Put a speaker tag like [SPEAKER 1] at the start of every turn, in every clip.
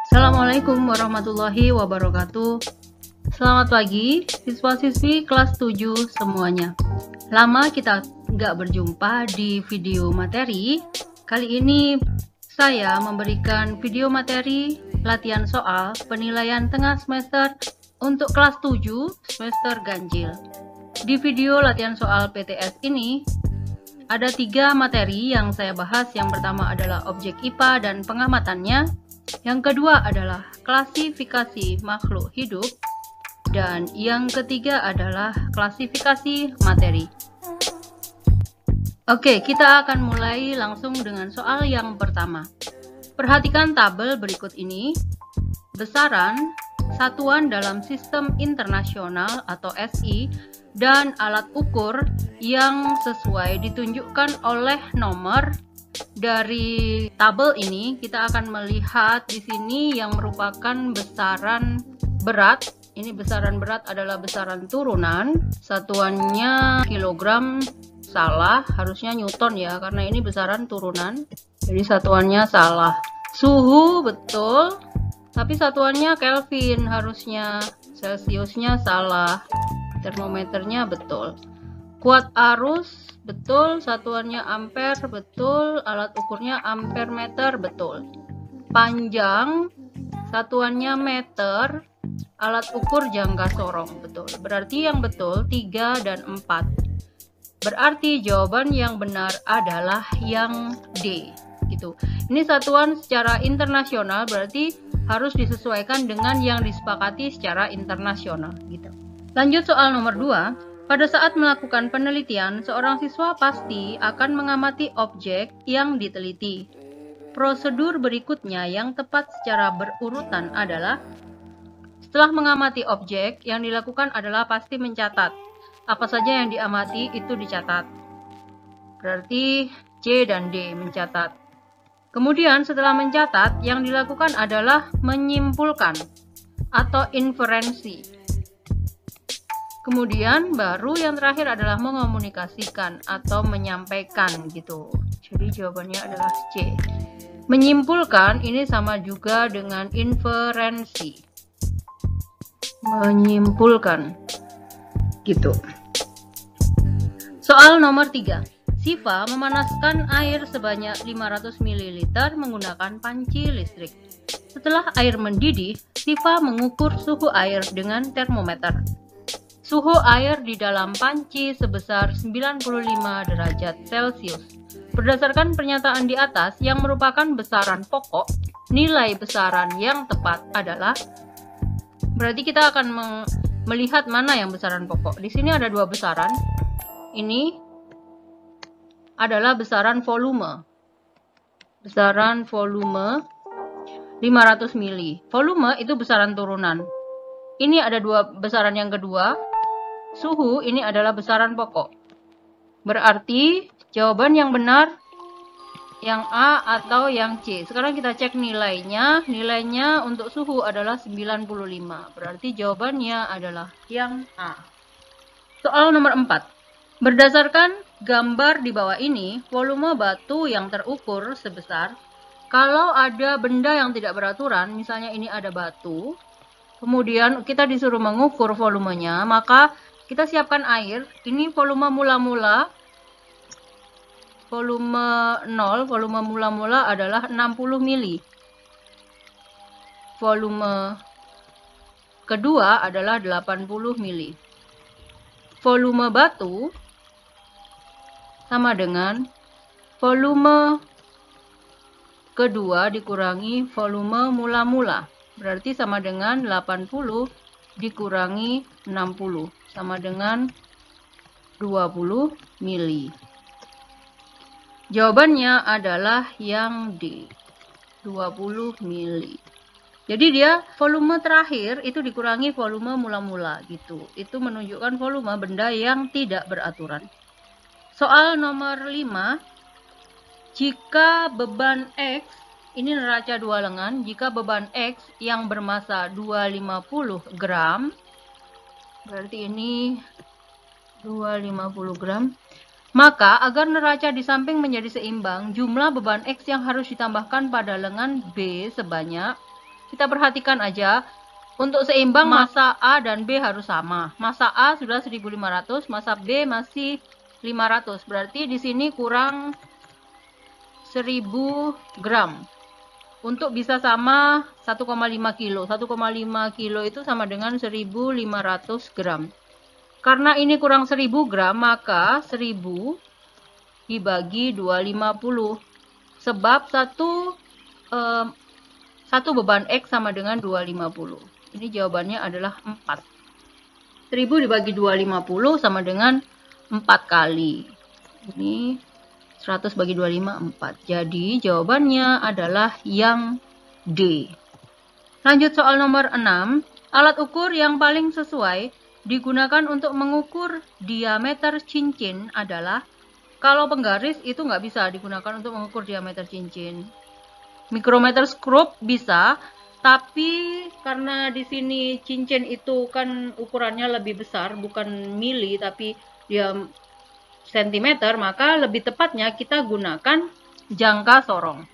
[SPEAKER 1] Assalamualaikum warahmatullahi wabarakatuh. Selamat pagi siswa-siswi kelas 7 semuanya. Lama kita nggak berjumpa di video materi. Kali ini saya memberikan video materi latihan soal penilaian tengah semester untuk kelas 7 semester ganjil. Di video latihan soal PTS ini ada 3 materi yang saya bahas. Yang pertama adalah objek IPA dan pengamatannya. Yang kedua adalah klasifikasi makhluk hidup. Dan yang ketiga adalah klasifikasi materi. Oke, kita akan mulai langsung dengan soal yang pertama. Perhatikan tabel berikut ini. Besaran satuan dalam sistem internasional atau SI dan alat ukur yang sesuai ditunjukkan oleh nomor. Dari tabel ini kita akan melihat di sini yang merupakan besaran berat. Ini besaran berat adalah besaran turunan. Satuannya kilogram, salah, harusnya newton ya, karena ini besaran turunan. Jadi satuannya salah. Suhu betul, tapi satuannya Kelvin, harusnya Celsiusnya salah. Termometernya betul. Kuat arus betul, satuannya ampere betul, alat ukurnya ampere meter betul. Panjang satuannya meter, alat ukur jangka sorong betul. Berarti yang betul 3 dan 4. Berarti jawaban yang benar adalah yang D gitu. Ini satuan secara internasional, berarti harus disesuaikan dengan yang disepakati secara internasional gitu. Lanjut soal nomor 2. Pada saat melakukan penelitian, seorang siswa pasti akan mengamati objek yang diteliti. Prosedur berikutnya yang tepat secara berurutan adalah: setelah mengamati objek, yang dilakukan adalah pasti mencatat. Apa saja yang diamati itu dicatat. Berarti C dan D, mencatat. Kemudian setelah mencatat, yang dilakukan adalah menyimpulkan atau inferensi. Kemudian baru yang terakhir adalah mengomunikasikan atau menyampaikan gitu. Jadi jawabannya adalah C. Menyimpulkan ini sama juga dengan inferensi. Menyimpulkan gitu. Soal nomor 3. Siva memanaskan air sebanyak 500 ml menggunakan panci listrik. Setelah air mendidih, Siva mengukur suhu air dengan termometer. Suhu air di dalam panci sebesar 95 derajat Celcius. Berdasarkan pernyataan di atas yang merupakan besaran pokok, nilai besaran yang tepat adalah, berarti kita akan melihat mana yang besaran pokok. Di sini ada 2 besaran. Ini adalah besaran volume. Besaran volume 500 mili. Volume itu besaran turunan. Ini ada 2 besaran yang kedua. Suhu ini adalah besaran pokok. Berarti jawaban yang benar yang A atau yang C. Sekarang kita cek nilainya. Nilainya untuk suhu adalah 95. Berarti jawabannya adalah yang A. Soal nomor 4. Berdasarkan gambar di bawah ini, volume batu yang terukur sebesar, kalau ada benda yang tidak beraturan, misalnya ini ada batu, kemudian kita disuruh mengukur volumenya, maka kita siapkan air. Ini volume mula-mula, volume 0, volume mula-mula adalah 60 mili. Volume kedua adalah 80 mili. Volume batu sama dengan volume kedua dikurangi volume mula-mula. Berarti sama dengan 80 dikurangi 60. Sama dengan 20 mili. Jawabannya adalah yang D, 20 mili. Jadi dia volume terakhir itu dikurangi volume mula-mula gitu. Itu menunjukkan volume benda yang tidak beraturan. Soal nomor 5. Jika beban X, ini neraca 2 lengan, jika beban X yang bermassa 250 gram, berarti ini 250 gram. Maka agar neraca di samping menjadi seimbang, jumlah beban X yang harus ditambahkan pada lengan B sebanyak, Kita perhatikan aja, untuk seimbang massa A dan B harus sama. Massa A sudah 1500, massa B masih 500. Berarti di sini kurang 1000 gram. Untuk bisa sama 1,5 kilo. 1,5 kilo itu sama dengan 1500 gram. Karena ini kurang 1000 gram, maka 1000 dibagi 250. Sebab satu beban X sama dengan 250. Ini jawabannya adalah 4. 1000 dibagi 250 sama dengan 4 kali. Ini 100 bagi 25, 4. Jadi jawabannya adalah yang D. Lanjut soal nomor 6. Alat ukur yang paling sesuai digunakan untuk mengukur diameter cincin adalah, kalau penggaris itu nggak bisa digunakan untuk mengukur diameter cincin. Mikrometer skrup bisa, tapi karena di sini cincin itu kan ukurannya lebih besar, bukan mili tapi dia sentimeter, maka lebih tepatnya kita gunakan jangka sorong.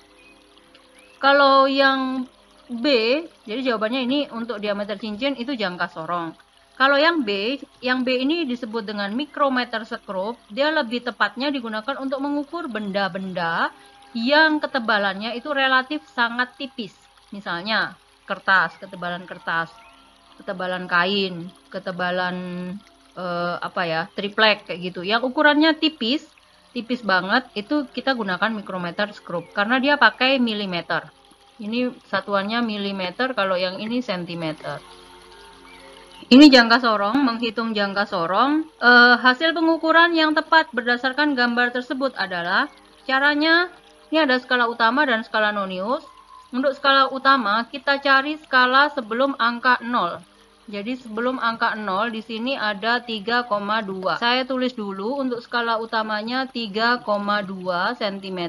[SPEAKER 1] Kalau yang B, jadi jawabannya ini untuk diameter cincin itu jangka sorong. Kalau yang B ini disebut dengan mikrometer skrup, dia lebih tepatnya digunakan untuk mengukur benda-benda yang ketebalannya itu relatif sangat tipis. Misalnya kertas, ketebalan kain, ketebalan triplek kayak gitu. Yang ukurannya tipis banget, itu kita gunakan mikrometer skrup karena dia pakai milimeter. Ini satuannya milimeter, kalau yang ini sentimeter. Ini jangka sorong, menghitung jangka sorong. Hasil pengukuran yang tepat berdasarkan gambar tersebut adalah, caranya, ini ada skala utama dan skala nonius. Untuk skala utama, kita cari skala sebelum angka 0. Jadi sebelum angka 0, di sini ada 3,2. Saya tulis dulu untuk skala utamanya 3,2 cm.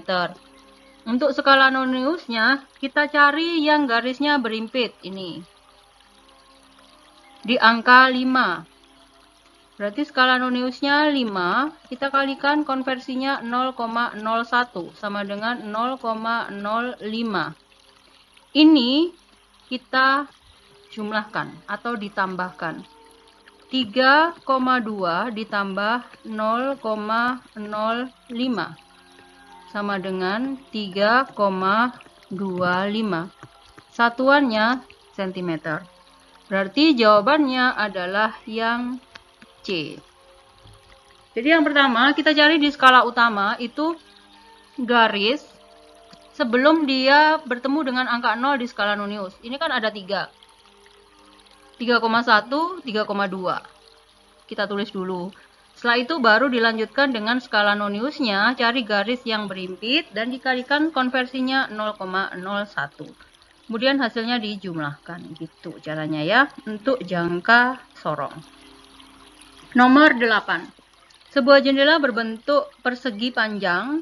[SPEAKER 1] Untuk skala noniusnya, kita cari yang garisnya berimpit ini. Di angka 5. Berarti skala noniusnya 5, kita kalikan konversinya 0,01 sama dengan 0,05. Ini kita jumlahkan atau ditambahkan. 3,2 ditambah 0,05 sama dengan 3,25. Satuannya cm. Berarti jawabannya adalah yang C. Jadi yang pertama kita cari di skala utama itu garis sebelum dia bertemu dengan angka 0 di skala nonius. Ini kan ada 3. 3,1, 3,2. Kita tulis dulu. Setelah itu baru dilanjutkan dengan skala noniusnya, cari garis yang berimpit dan dikalikan konversinya 0,01. Kemudian hasilnya dijumlahkan. Gitu caranya ya untuk jangka sorong. Nomor 8. Sebuah jendela berbentuk persegi panjang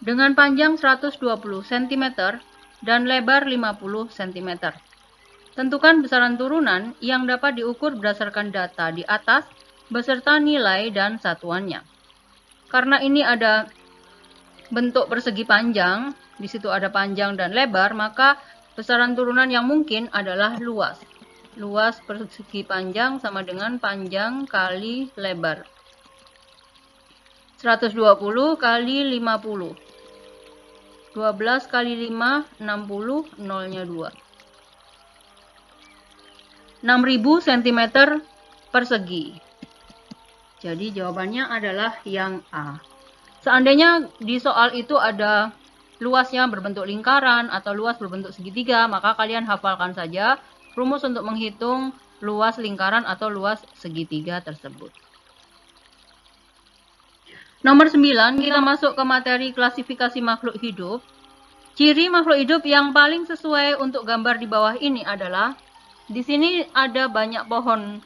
[SPEAKER 1] dengan panjang 120 cm dan lebar 50 cm. Tentukan besaran turunan yang dapat diukur berdasarkan data di atas beserta nilai dan satuannya. Karena ini ada bentuk persegi panjang, di situ ada panjang dan lebar, maka besaran turunan yang mungkin adalah luas. Luas persegi panjang sama dengan panjang kali lebar. 120 kali 50. 12 kali 5, 60, nolnya 2. 6000 cm persegi. Jadi jawabannya adalah yang A. Seandainya di soal itu ada luasnya berbentuk lingkaran atau luas berbentuk segitiga, maka kalian hafalkan saja rumus untuk menghitung luas lingkaran atau luas segitiga tersebut. Nomor 9, kita masuk ke materi klasifikasi makhluk hidup. Ciri makhluk hidup yang paling sesuai untuk gambar di bawah ini adalah, di sini ada banyak pohon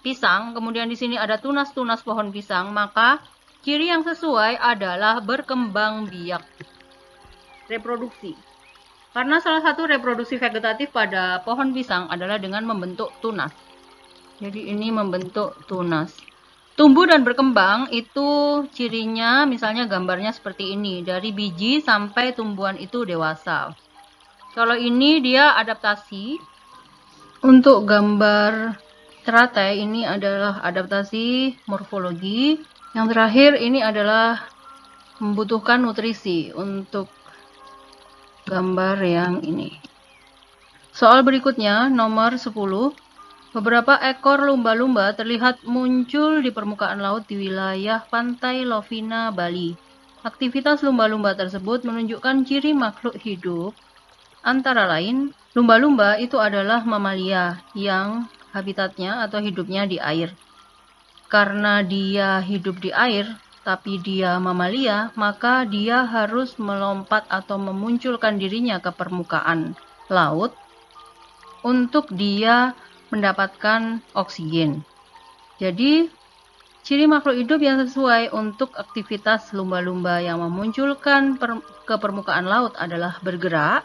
[SPEAKER 1] pisang, kemudian di sini ada tunas-tunas pohon pisang, maka ciri yang sesuai adalah berkembang biak, reproduksi. Karena salah satu reproduksi vegetatif pada pohon pisang adalah dengan membentuk tunas. Jadi ini membentuk tunas. Tumbuh dan berkembang itu cirinya misalnya gambarnya seperti ini. Dari biji sampai tumbuhan itu dewasa. Kalau ini dia adaptasi. Untuk gambar teratai ini adalah adaptasi morfologi. Yang terakhir ini adalah membutuhkan nutrisi untuk gambar yang ini. Soal berikutnya, nomor 10. Beberapa ekor lumba-lumba terlihat muncul di permukaan laut di wilayah pantai Lovina, Bali. Aktivitas lumba-lumba tersebut menunjukkan ciri makhluk hidup. Antara lain, lumba-lumba itu adalah mamalia yang habitatnya atau hidupnya di air. Karena dia hidup di air, tapi dia mamalia, maka dia harus melompat atau memunculkan dirinya ke permukaan laut untuk dia mendapatkan oksigen. Jadi, ciri makhluk hidup yang sesuai untuk aktivitas lumba-lumba yang memunculkan ke permukaan laut adalah bergerak,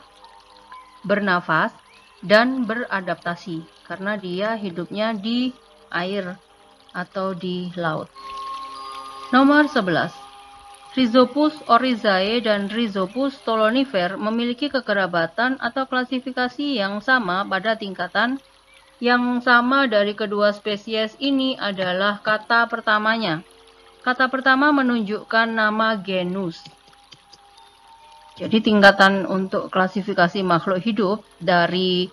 [SPEAKER 1] bernafas, dan beradaptasi karena dia hidupnya di air atau di laut. Nomor 11. Rhizopus oryzae dan Rhizopus stolonifer memiliki kekerabatan atau klasifikasi yang sama pada tingkatan. Yang sama dari kedua spesies ini adalah kata pertamanya. Kata pertama menunjukkan nama genus. Jadi tingkatan untuk klasifikasi makhluk hidup dari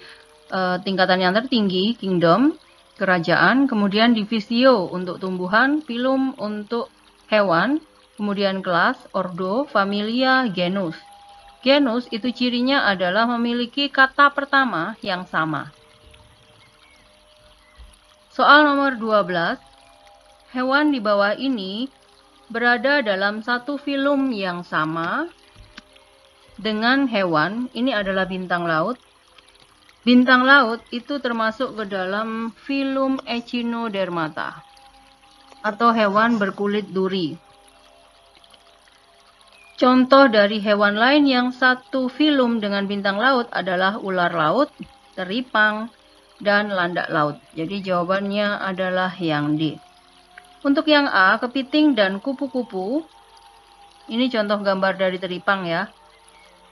[SPEAKER 1] tingkatan yang tertinggi, kingdom, kerajaan, kemudian divisio untuk tumbuhan, phylum untuk hewan, kemudian kelas, ordo, familia, genus. Genus itu cirinya adalah memiliki kata pertama yang sama. Soal nomor 12. Hewan di bawah ini berada dalam satu phylum yang sama dengan hewan, ini adalah bintang laut. Bintang laut itu termasuk ke dalam phylum Echinodermata atau hewan berkulit duri. Contoh dari hewan lain yang satu phylum dengan bintang laut adalah ular laut, teripang, dan landak laut. Jadi jawabannya adalah yang D. Untuk yang A, kepiting dan kupu-kupu. Ini contoh gambar dari teripang ya.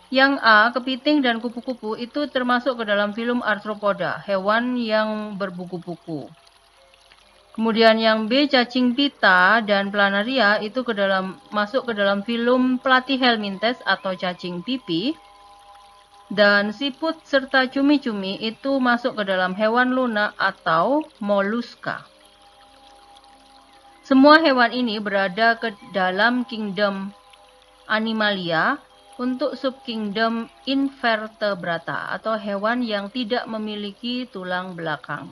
[SPEAKER 1] Yang A, kepiting dan kupu-kupu itu termasuk ke dalam phylum Arthropoda, hewan yang berbuku-buku. Kemudian yang B, cacing pita dan planaria itu masuk ke dalam phylum Platyhelminthes atau cacing pipi. Dan siput serta cumi-cumi itu masuk ke dalam hewan lunak atau moluska. Semua hewan ini berada ke dalam kingdom Animalia untuk subkingdom Invertebrata atau hewan yang tidak memiliki tulang belakang.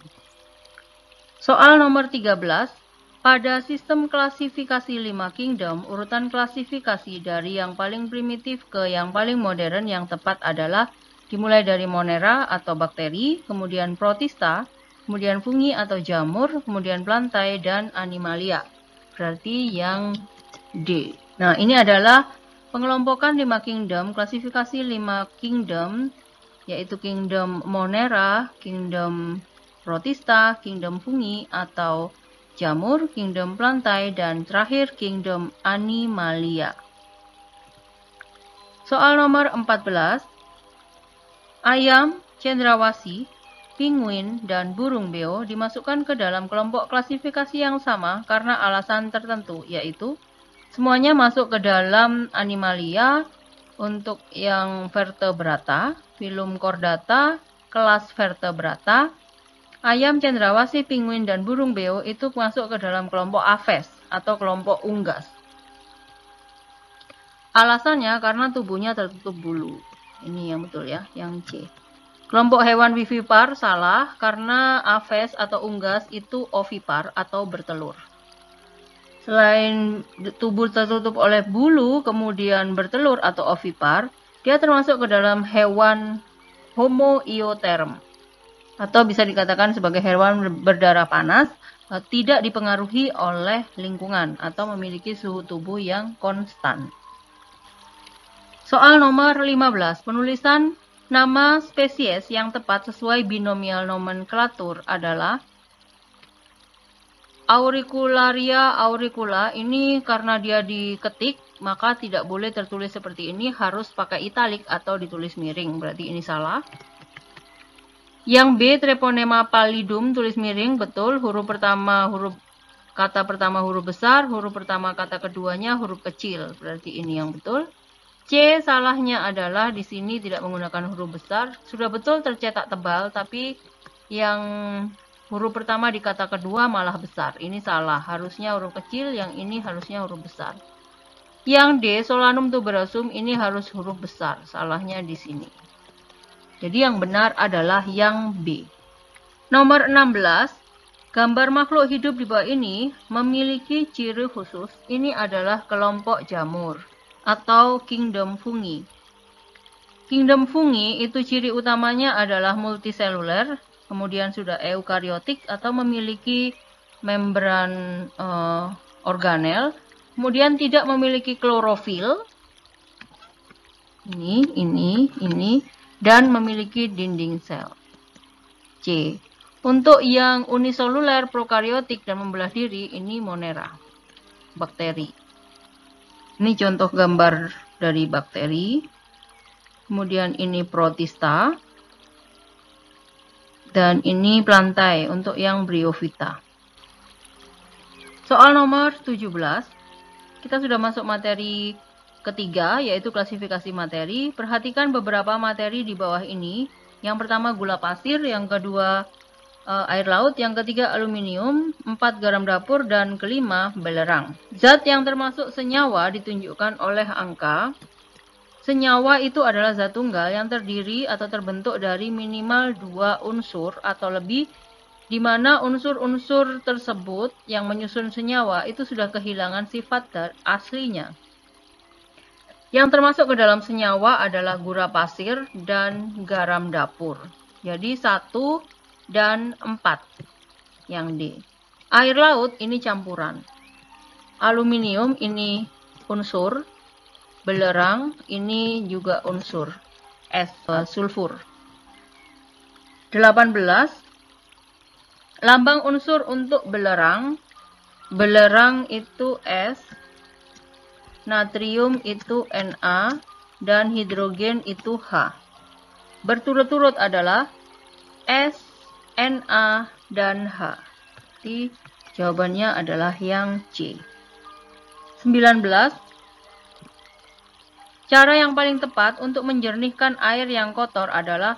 [SPEAKER 1] Soal nomor 13. Pada sistem klasifikasi 5 kingdom, urutan klasifikasi dari yang paling primitif ke yang paling modern yang tepat adalah dimulai dari Monera atau bakteri, kemudian Protista, kemudian fungi atau jamur, kemudian plantae, dan Animalia. Berarti yang D. Nah, ini adalah pengelompokan 5 kingdom, klasifikasi 5 kingdom, yaitu kingdom Monera, kingdom Protista, kingdom fungi atau jamur, kingdom plantae, dan terakhir kingdom Animalia. Soal nomor 14. Ayam, cendrawasih, penguin, dan burung beo dimasukkan ke dalam kelompok klasifikasi yang sama karena alasan tertentu, yaitu semuanya masuk ke dalam Animalia untuk yang vertebrata, phylum Chordata, kelas vertebrata. Ayam, cendrawasih, penguin, dan burung beo itu masuk ke dalam kelompok Aves atau kelompok unggas. Alasannya karena tubuhnya tertutup bulu. Ini yang betul ya, yang C. Kelompok hewan vivipar salah karena Aves atau unggas itu ovipar atau bertelur. Selain tubuh tertutup oleh bulu, kemudian bertelur atau ovipar, dia termasuk ke dalam hewan homoiotherm, atau bisa dikatakan sebagai hewan berdarah panas, tidak dipengaruhi oleh lingkungan, atau memiliki suhu tubuh yang konstan. Soal nomor 15, penulisan nama spesies yang tepat sesuai binomial nomenklatur adalah Auricularia auricula. Ini karena dia diketik, maka tidak boleh tertulis seperti ini, harus pakai italik atau ditulis miring. Berarti ini salah. Yang B, treponema pallidum, tulis miring, betul. Kata pertama huruf besar, huruf pertama kata keduanya huruf kecil. Berarti ini yang betul. C, salahnya adalah di sini tidak menggunakan huruf besar. Sudah betul tercetak tebal, tapi yang huruf pertama di kata kedua malah besar. Ini salah. Harusnya huruf kecil, yang ini harusnya huruf besar. Yang D, solanum tuberosum, ini harus huruf besar. Salahnya di sini. Jadi yang benar adalah yang B. Nomor 16, gambar makhluk hidup di bawah ini memiliki ciri khusus. Ini adalah kelompok jamur atau kingdom fungi. Kingdom fungi itu ciri utamanya adalah multiseluler, kemudian sudah eukariotik atau memiliki membran organel, kemudian tidak memiliki klorofil, ini, dan memiliki dinding sel. C. Untuk yang uniseluler, prokariotik, dan membelah diri, ini Monera, bakteri. Ini contoh gambar dari bakteri. Kemudian ini protista. Dan ini plantae untuk yang bryophyta. Soal nomor 17. Kita sudah masuk materi ketiga, yaitu klasifikasi materi. Perhatikan beberapa materi di bawah ini. Yang pertama gula pasir, yang kedua air laut, yang ketiga aluminium, 4 garam dapur, dan kelima belerang. Zat yang termasuk senyawa ditunjukkan oleh angka. Senyawa itu adalah zat tunggal yang terdiri atau terbentuk dari minimal 2 unsur atau lebih, di mana unsur-unsur tersebut yang menyusun senyawa itu sudah kehilangan sifat aslinya. Yang termasuk ke dalam senyawa adalah gula pasir dan garam dapur. Jadi 1 dan 4 yang D. Air laut ini campuran. Aluminium ini unsur. Belerang ini juga unsur. Sulfur. 18. Lambang unsur untuk belerang. Belerang itu S. Natrium itu Na, dan hidrogen itu H. Berturut-turut adalah S, Na, dan H. Jadi jawabannya adalah yang C. 19. Cara yang paling tepat untuk menjernihkan air yang kotor adalah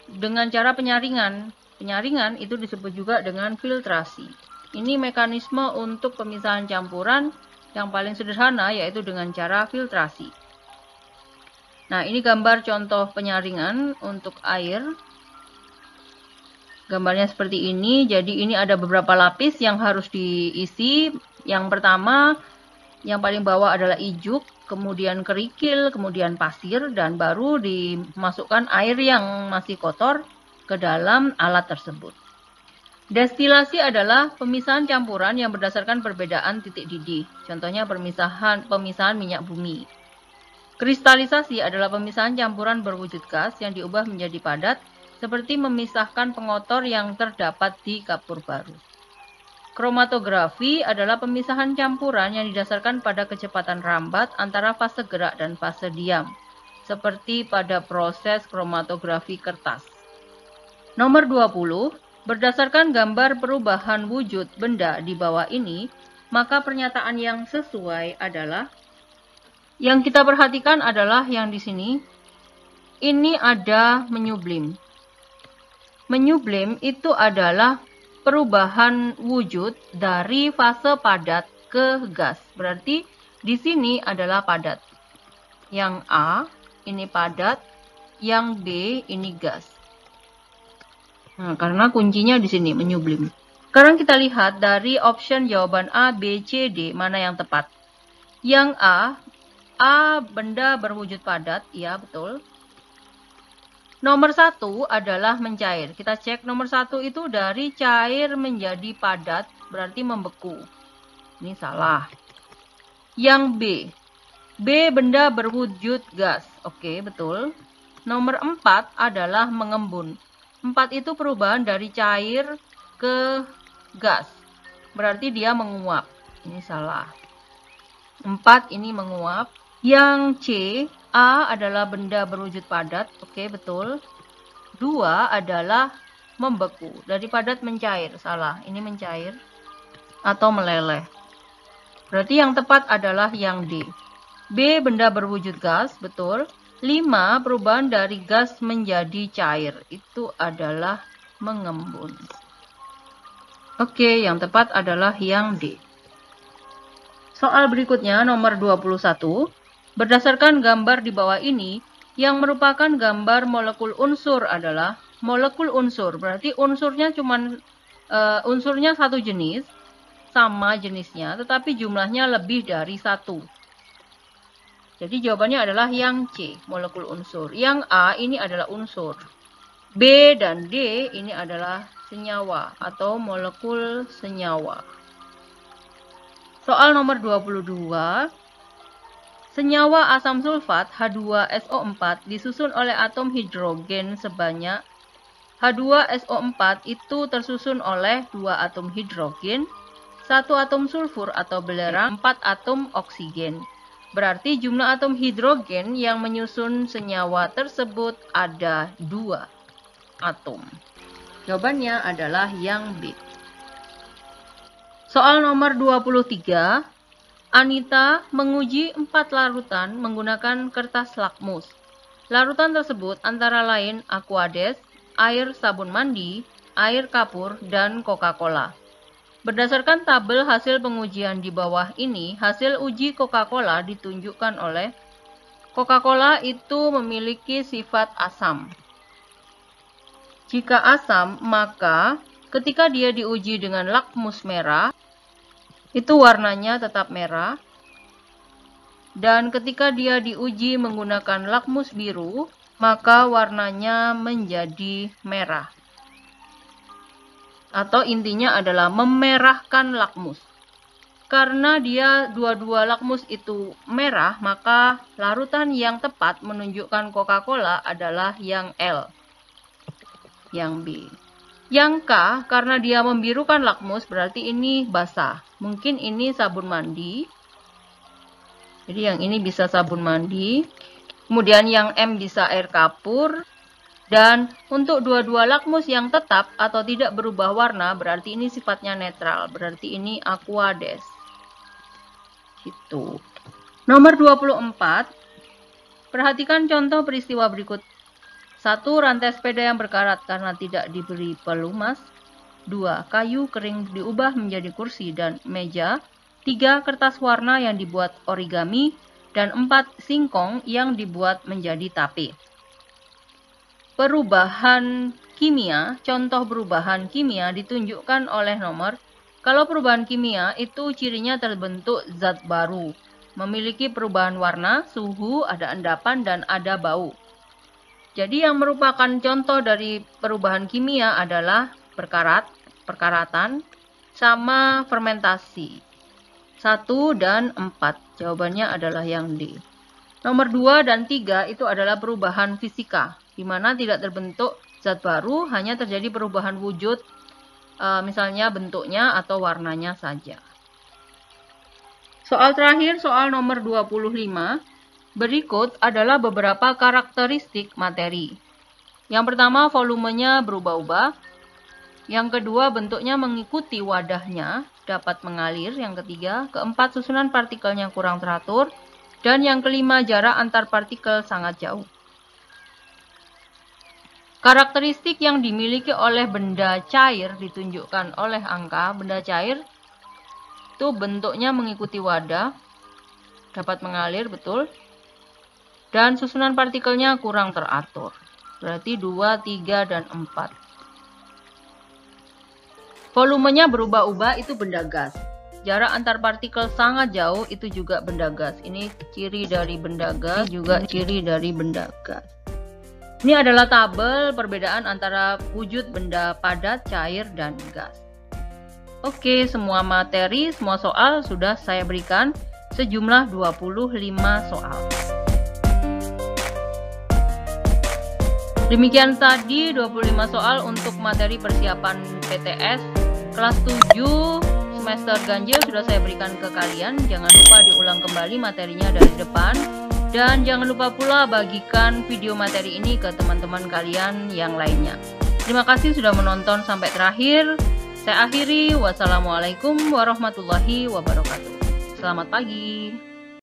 [SPEAKER 1] dengan cara penyaringan. Penyaringan itu disebut juga dengan filtrasi. Ini mekanisme untuk pemisahan campuran yang paling sederhana, yaitu dengan cara filtrasi. Nah, ini gambar contoh penyaringan untuk air. Gambarnya seperti ini. Jadi ini ada beberapa lapis yang harus diisi. Yang pertama, yang paling bawah adalah ijuk, kemudian kerikil, kemudian pasir, dan baru dimasukkan air yang masih kotor ke dalam alat tersebut. Destilasi adalah pemisahan campuran yang berdasarkan perbedaan titik didih. Contohnya pemisahan minyak bumi. Kristalisasi adalah pemisahan campuran berwujud gas yang diubah menjadi padat, seperti memisahkan pengotor yang terdapat di kapur baru. Kromatografi adalah pemisahan campuran yang didasarkan pada kecepatan rambat antara fase gerak dan fase diam, seperti pada proses kromatografi kertas. Nomor 20, berdasarkan gambar perubahan wujud benda di bawah ini, maka pernyataan yang sesuai adalah, yang kita perhatikan adalah yang di sini. Ini ada menyublim. Menyublim itu adalah perubahan wujud dari fase padat ke gas. Berarti di sini adalah padat. Yang A ini padat, yang B ini gas. Nah, karena kuncinya di sini menyublim. Sekarang kita lihat dari option jawaban A, B, C, D mana yang tepat. Yang A benda berwujud padat, ya betul. Nomor 1 adalah mencair. Kita cek nomor 1 itu dari cair menjadi padat, berarti membeku. Ini salah. Yang B benda berwujud gas. Oke, betul. Nomor 4 adalah mengembun. 4 itu perubahan dari cair ke gas. Berarti dia menguap. Ini salah. 4 ini menguap. Yang C, A adalah benda berwujud padat. Oke, betul. 2 adalah membeku. Dari padat mencair, salah. Ini mencair atau meleleh. Berarti yang tepat adalah yang D. B, benda berwujud gas, betul. 5, perubahan dari gas menjadi cair. Itu adalah mengembun. Oke, yang tepat adalah yang D. Soal berikutnya nomor 21. Berdasarkan gambar di bawah ini, yang merupakan gambar molekul unsur adalah molekul unsur. Berarti unsurnya unsurnya satu jenis, sama jenisnya, tetapi jumlahnya lebih dari satu. Jadi jawabannya adalah yang C, molekul unsur. Yang A ini adalah unsur. B dan D ini adalah senyawa atau molekul senyawa. Soal nomor 22. Senyawa asam sulfat H2SO4 disusun oleh atom hidrogen sebanyak H2SO4 itu tersusun oleh 2 atom hidrogen, 1 atom sulfur atau belerang, 4 atom oksigen. Berarti jumlah atom hidrogen yang menyusun senyawa tersebut ada 2 atom. Jawabannya adalah yang B. Soal nomor 23. Anita menguji 4 larutan menggunakan kertas lakmus. Larutan tersebut antara lain Aquades, air sabun mandi, air kapur, dan Coca-Cola. Berdasarkan tabel hasil pengujian di bawah ini, hasil uji Coca-Cola ditunjukkan oleh Coca-Cola itu memiliki sifat asam. Jika asam, maka ketika dia diuji dengan lakmus merah, itu warnanya tetap merah. Dan ketika dia diuji menggunakan lakmus biru, maka warnanya menjadi merah. Atau intinya adalah memerahkan lakmus. Karena dia dua-dua lakmus itu merah, maka larutan yang tepat menunjukkan Coca-Cola adalah yang L. Yang B. Yang K, karena dia membirukan lakmus, berarti ini basah. Mungkin ini sabun mandi. Jadi yang ini bisa sabun mandi. Kemudian yang M bisa air kapur. Dan untuk dua-dua lakmus yang tetap atau tidak berubah warna, berarti ini sifatnya netral. Berarti ini Aquades. Gitu. Nomor 24. Perhatikan contoh peristiwa berikut. 1. Rantai sepeda yang berkarat karena tidak diberi pelumas. 2. Kayu kering diubah menjadi kursi dan meja. 3. Kertas warna yang dibuat origami. Dan 4. Singkong yang dibuat menjadi tape. Perubahan kimia, contoh perubahan kimia ditunjukkan oleh nomor. Kalau perubahan kimia itu cirinya terbentuk zat baru. Memiliki perubahan warna, suhu, ada endapan, dan ada bau. Jadi yang merupakan contoh dari perubahan kimia adalah perkaratan, sama fermentasi. 1 dan 4. Jawabannya adalah yang D. Nomor 2 dan 3 itu adalah perubahan fisika, di mana tidak terbentuk zat baru, hanya terjadi perubahan wujud, misalnya bentuknya atau warnanya saja. Soal terakhir, soal nomor 25. Berikut adalah beberapa karakteristik materi. Yang pertama, volumenya berubah-ubah. Yang kedua, bentuknya mengikuti wadahnya, dapat mengalir. Yang ketiga, keempat, susunan partikelnya kurang teratur. Dan yang kelima, jarak antar partikel sangat jauh. Karakteristik yang dimiliki oleh benda cair ditunjukkan oleh angka. Benda cair itu bentuknya mengikuti wadah, dapat mengalir, betul. Dan susunan partikelnya kurang teratur. Berarti 2, 3, dan 4. Volumenya berubah-ubah itu benda gas. Jarak antar partikel sangat jauh itu juga benda gas. Ini ciri dari benda gas, juga ciri dari benda gas. Ini adalah tabel perbedaan antara wujud benda padat, cair, dan gas. Oke, semua materi, semua soal sudah saya berikan sejumlah 25 soal. Demikian tadi 25 soal untuk materi persiapan PTS kelas 7 semester ganjil sudah saya berikan ke kalian. Jangan lupa diulang kembali materinya dari depan. Dan jangan lupa pula bagikan video materi ini ke teman-teman kalian yang lainnya. Terima kasih sudah menonton sampai terakhir. Saya akhiri. Wassalamualaikum warahmatullahi wabarakatuh. Selamat pagi.